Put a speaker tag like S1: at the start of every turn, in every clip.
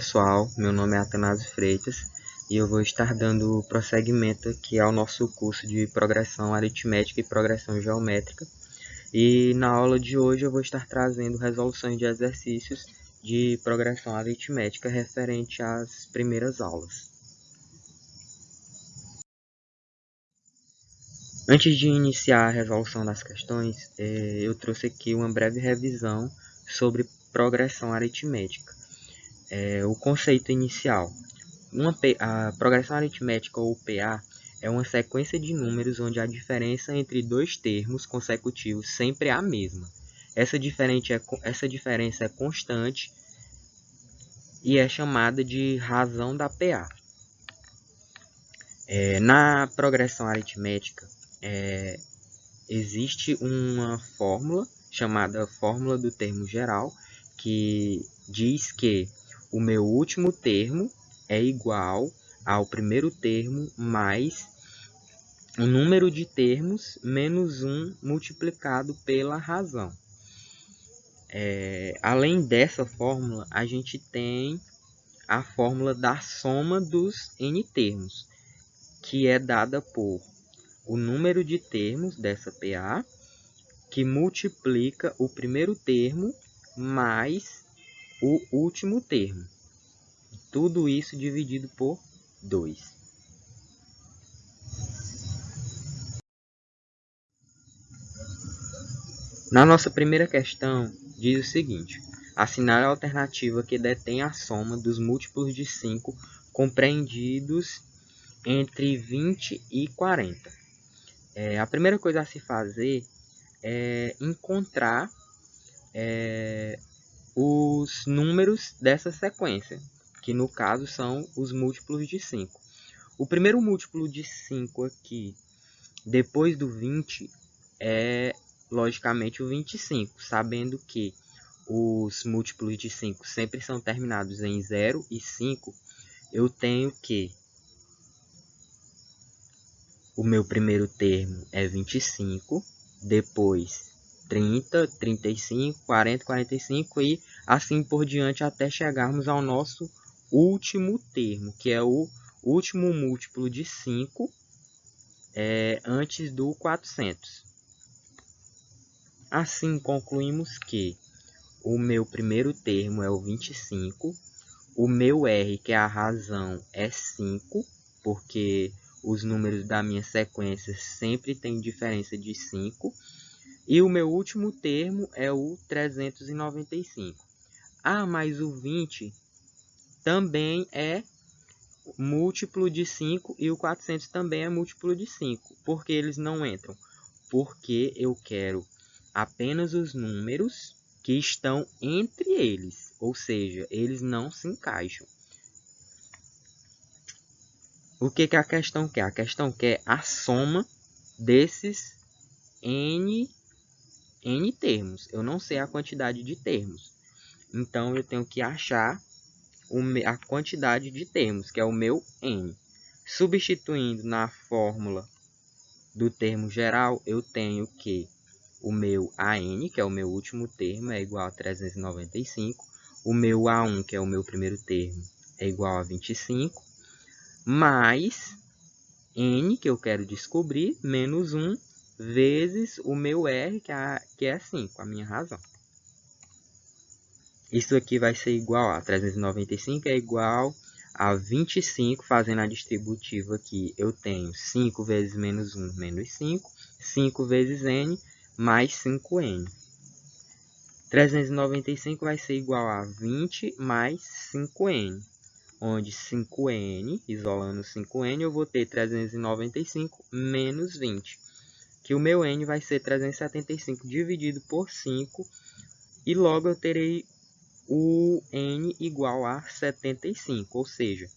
S1: pessoal, meu nome é Atanásio Freitas e eu vou estar dando prosseguimento aqui ao nosso curso de progressão aritmética e progressão geométrica. E na aula de hoje eu vou estar trazendo resoluções de exercícios de progressão aritmética referente às primeiras aulas. Antes de iniciar a resolução das questões, eu trouxe aqui uma breve revisão sobre progressão aritmética. O conceito inicial. A progressão aritmética, ou PA, é uma sequência de números onde a diferença entre dois termos consecutivos sempre é a mesma. Essa diferença é constante e é chamada de razão da PA. Na progressão aritmética, existe uma fórmula chamada fórmula do termo geral, que diz que o meu último termo é igual ao primeiro termo mais o número de termos menos 1 multiplicado pela razão. Além dessa fórmula, a gente tem a fórmula da soma dos n termos, que é dada por o número de termos dessa PA, que multiplica o primeiro termo mais o último termo. Tudo isso dividido por 2. Na nossa primeira questão, diz o seguinte: assinale a alternativa que detém a soma dos múltiplos de 5 compreendidos entre 20 e 40. A primeira coisa a se fazer é encontrar os números dessa sequência, que no caso são os múltiplos de 5. O primeiro múltiplo de 5 aqui, depois do 20, é logicamente o 25, sabendo que os múltiplos de 5 sempre são terminados em 0 e 5, eu tenho que o meu primeiro termo é 25, depois 30, 35, 40, 45 e assim por diante até chegarmos ao nosso último termo, que é o último múltiplo de 5 antes do 400. Assim, concluímos que o meu primeiro termo é o 25, o meu R, que é a razão, é 5, porque os números da minha sequência sempre têm diferença de 5. E o meu último termo é o 395. Mas o 20 também é múltiplo de 5 e o 400 também é múltiplo de 5. Por que eles não entram? Porque eu quero apenas os números que estão entre eles, ou seja, eles não se encaixam. O que a questão quer? A questão quer a soma desses n termos. Eu não sei a quantidade de termos. Então, eu tenho que achar a quantidade de termos, que é o meu n. Substituindo na fórmula do termo geral, eu tenho que o meu AN, que é o meu último termo, é igual a 395. O meu A1, que é o meu primeiro termo, é igual a 25. Mais N, que eu quero descobrir, menos 1, vezes o meu R, que é 5, a minha razão. Isso aqui vai ser igual a 395, é igual a 25, fazendo a distributiva aqui, eu tenho 5 vezes menos 1, menos 5, 5 vezes N, mais 5N. 395 vai ser igual a 20 mais 5N, onde 5N, isolando 5N, eu vou ter 395 menos 20, que o meu N vai ser 375 dividido por 5, e logo eu terei o N igual a 75, ou seja,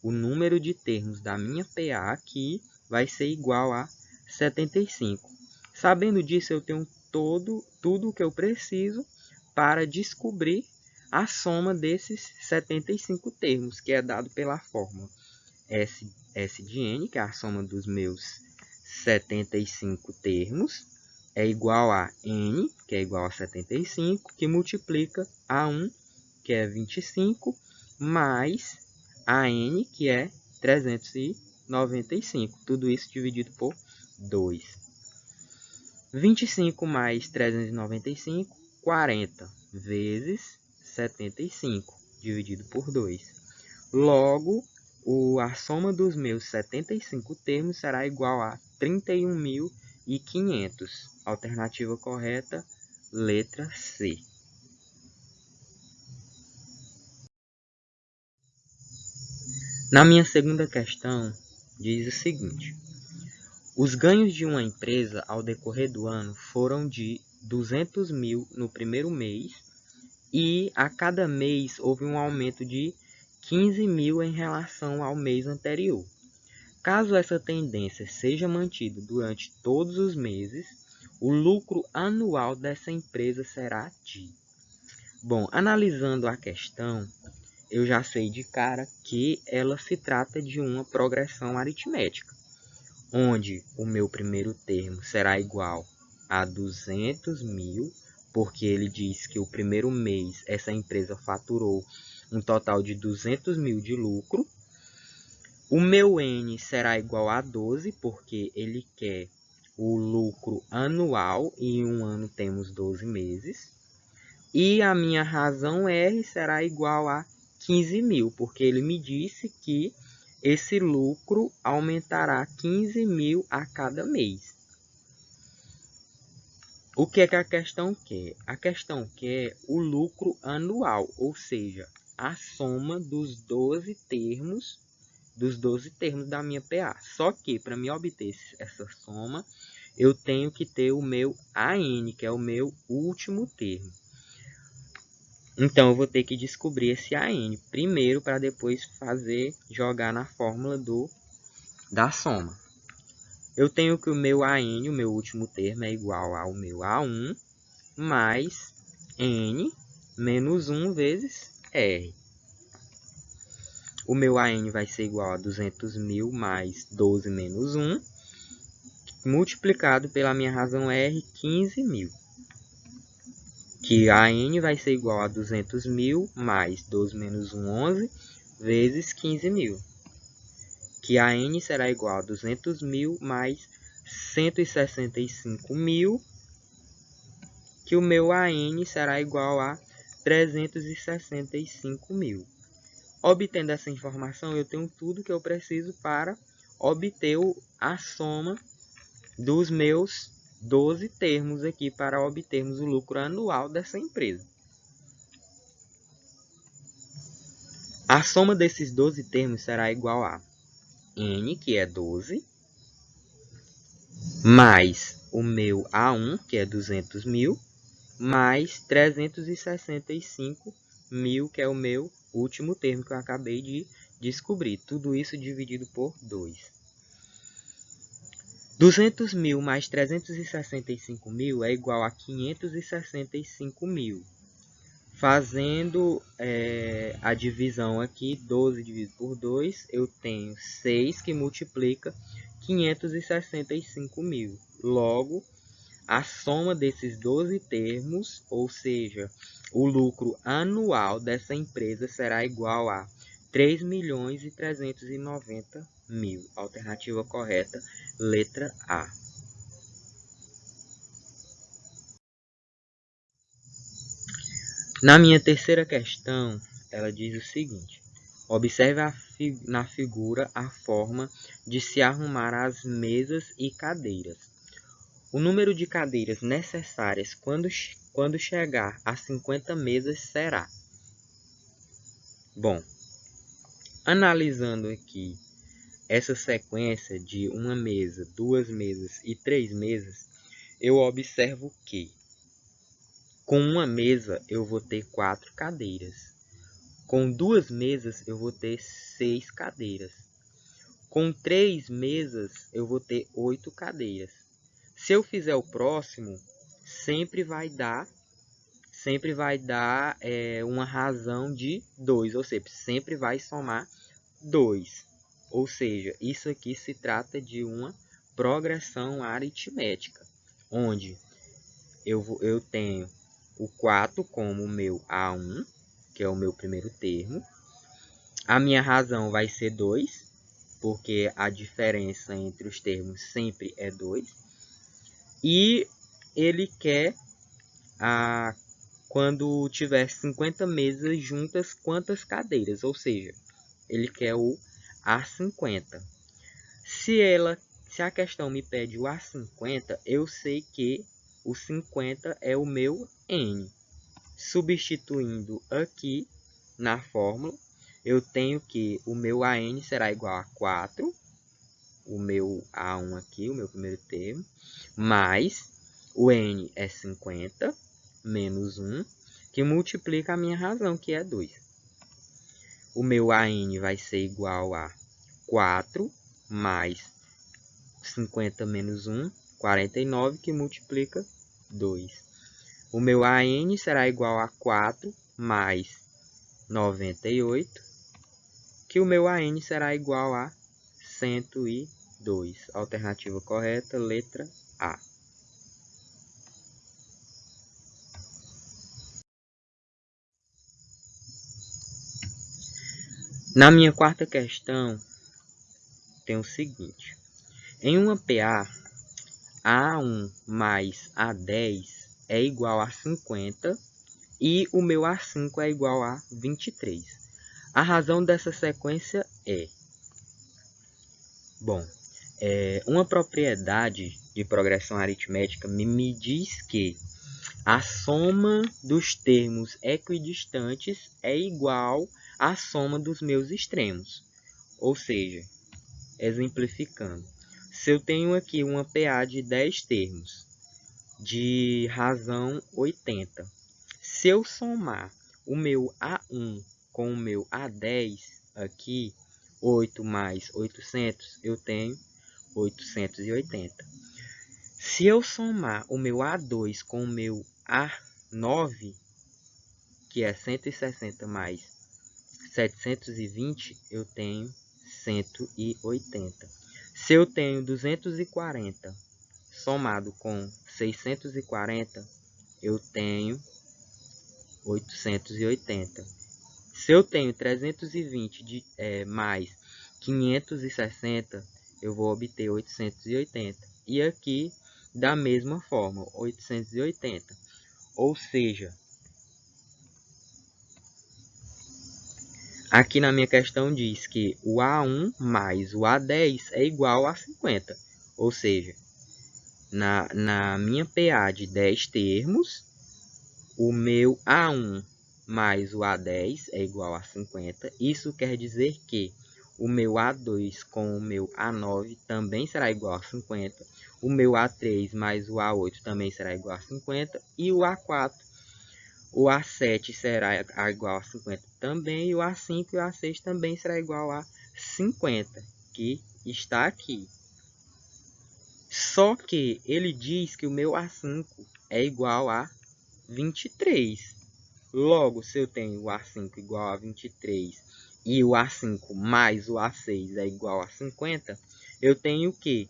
S1: o número de termos da minha PA aqui vai ser igual a 75. Sabendo disso, eu tenho tudo o que eu preciso para descobrir a soma desses 75 termos, que é dado pela fórmula S de N, que é a soma dos meus 75 termos, é igual a N, que é igual a 75, que multiplica A1, que é 25, mais a n, que é 395. Tudo isso dividido por 2. 25 mais 395, 40, vezes 75, dividido por 2. Logo, a soma dos meus 75 termos será igual a 31.500. Alternativa correta, letra C. Na minha segunda questão, diz o seguinte: os ganhos de uma empresa ao decorrer do ano foram de 200 mil no primeiro mês e a cada mês houve um aumento de 15 mil em relação ao mês anterior. Caso essa tendência seja mantida durante todos os meses, o lucro anual dessa empresa será de... Bom, analisando a questão, eu já sei de cara que ela se trata de uma progressão aritmética, onde o meu primeiro termo será igual a 200 mil, porque ele diz que o primeiro mês essa empresa faturou um total de 200 mil de lucro. O meu N será igual a 12, porque ele quer o lucro anual e em um ano temos 12 meses. E a minha razão R será igual a 15 mil, porque ele me disse que esse lucro aumentará 15 mil a cada mês. O que é que a questão quer? A questão quer o lucro anual, ou seja, a soma dos 12 termos da minha PA. Só que para me obter essa soma, eu tenho que ter o meu AN, que é o meu último termo. Então, eu vou ter que descobrir esse AN primeiro para depois jogar na fórmula da soma. Eu tenho que o meu AN, o meu último termo, é igual ao meu A1 mais N menos 1 vezes R. O meu AN vai ser igual a 200 mil mais 12 menos 1, multiplicado pela minha razão R, 15 mil. Que a N vai ser igual a 200 mil mais 12 menos 1, 11, vezes 15 mil. Que a N será igual a 200 mil mais 165 mil. Que o meu AN será igual a 365 mil. Obtendo essa informação, eu tenho tudo que eu preciso para obter a soma dos meus 12 termos aqui para obtermos o lucro anual dessa empresa. A soma desses 12 termos será igual a N, que é 12, mais o meu A1, que é 200 mil, mais 365 mil, que é o meu último termo que eu acabei de descobrir. Tudo isso dividido por 2. 200 mil mais 365 mil é igual a 565 mil. Fazendo a divisão aqui, 12 dividido por 2, eu tenho 6 que multiplica 565 mil. Logo, a soma desses 12 termos, ou seja, o lucro anual dessa empresa será igual a 3.390.000. Alternativa correta, letra A. Na minha terceira questão, ela diz o seguinte: observe na figura a forma de se arrumar as mesas e cadeiras. O número de cadeiras necessárias quando chegar a 50 mesas será. Bom, analisando aqui essa sequência de uma mesa, duas mesas e três mesas, eu observo que com uma mesa eu vou ter 4 cadeiras. Com duas mesas eu vou ter 6 cadeiras. Com 3 mesas eu vou ter 8 cadeiras. Se eu fizer o próximo, sempre vai dar uma razão de 2, ou seja, sempre vai somar 2. Ou seja, isso aqui se trata de uma progressão aritmética, onde eu tenho o 4 como o meu A1, que é o meu primeiro termo. A minha razão vai ser 2, porque a diferença entre os termos sempre é 2. E ele quer, quando tiver 50 mesas juntas, quantas cadeiras? Ou seja, ele quer o A50. Se a questão me pede o A50, eu sei que o 50 é o meu N. Substituindo aqui na fórmula, eu tenho que o meu AN será igual a 4, o meu A1 aqui, o meu primeiro termo, mais o N é 50, menos 1, que multiplica a minha razão, que é 2. O meu AN vai ser igual a 4 mais 50 menos 1, 49, que multiplica 2. O meu AN será igual a 4 mais 98, que o meu AN será igual a 102. Alternativa correta, letra A. Na minha quarta questão, tem o seguinte. Em uma PA, A1 mais A10 é igual a 50 e o meu A5 é igual a 23. A razão dessa sequência é... Bom, uma propriedade de progressão aritmética me diz que a soma dos termos equidistantes é igual à soma dos meus extremos. Ou seja, exemplificando, se eu tenho aqui uma PA de 10 termos, de razão 80, se eu somar o meu A1 com o meu A10 aqui, 8 mais 800, eu tenho 880. Se eu somar o meu A2 com o meu A9, que é 160 mais 720, eu tenho 180. Se eu tenho 240 somado com 640, eu tenho 880. Se eu tenho 320 mais 560, eu vou obter 880. E aqui, da mesma forma, 880. Ou seja, aqui na minha questão diz que o A1 mais o A10 é igual a 50. Ou seja, na minha PA de 10 termos, o meu A1 mais o A10 é igual a 50. Isso quer dizer que o meu A2 com o meu A9 também será igual a 50. O meu A3 mais o A8 também será igual a 50. E o A4, o A7 será igual a 50 também. E o A5 e o A6 também será igual a 50, que está aqui. Só que ele diz que o meu A5 é igual a 23. Logo, se eu tenho o A5 igual a 23 e o A5 mais o A6 é igual a 50, eu tenho que,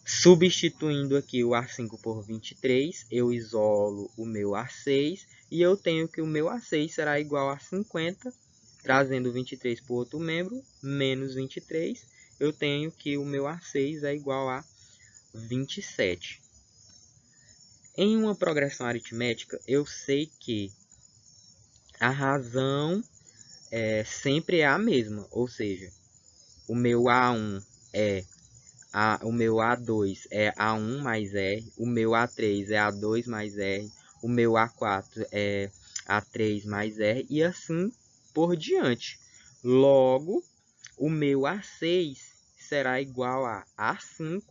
S1: substituindo aqui o A5 por 23, eu isolo o meu A6 e eu tenho que o meu A6 será igual a 50, trazendo 23 para o outro membro, menos 23, eu tenho que o meu A6 é igual a 27. Em uma progressão aritmética, eu sei que a razão sempre é a mesma, ou seja, o meu A1 o meu A2 é A1 mais R, o meu A3 é A2 mais R, o meu A4 é A3 mais R e assim por diante. Logo, o meu A6 será igual a A5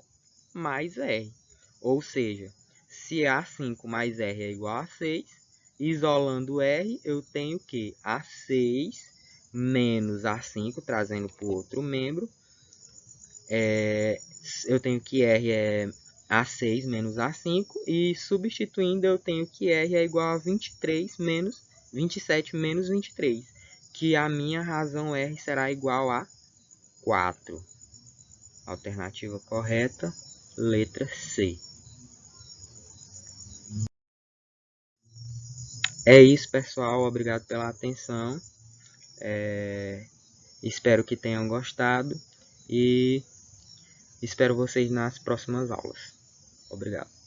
S1: mais R, ou seja, se A5 mais R é igual a 6, isolando R, eu tenho que A6 menos A5, trazendo para o outro membro. Eu tenho que R é A6 menos A5, e substituindo eu tenho que R é igual a 23 menos 27 menos 23, que a minha razão R será igual a 4. Alternativa correta, letra C. É isso, pessoal. Obrigado pela atenção. Espero que tenham gostado e espero vocês nas próximas aulas. Obrigado.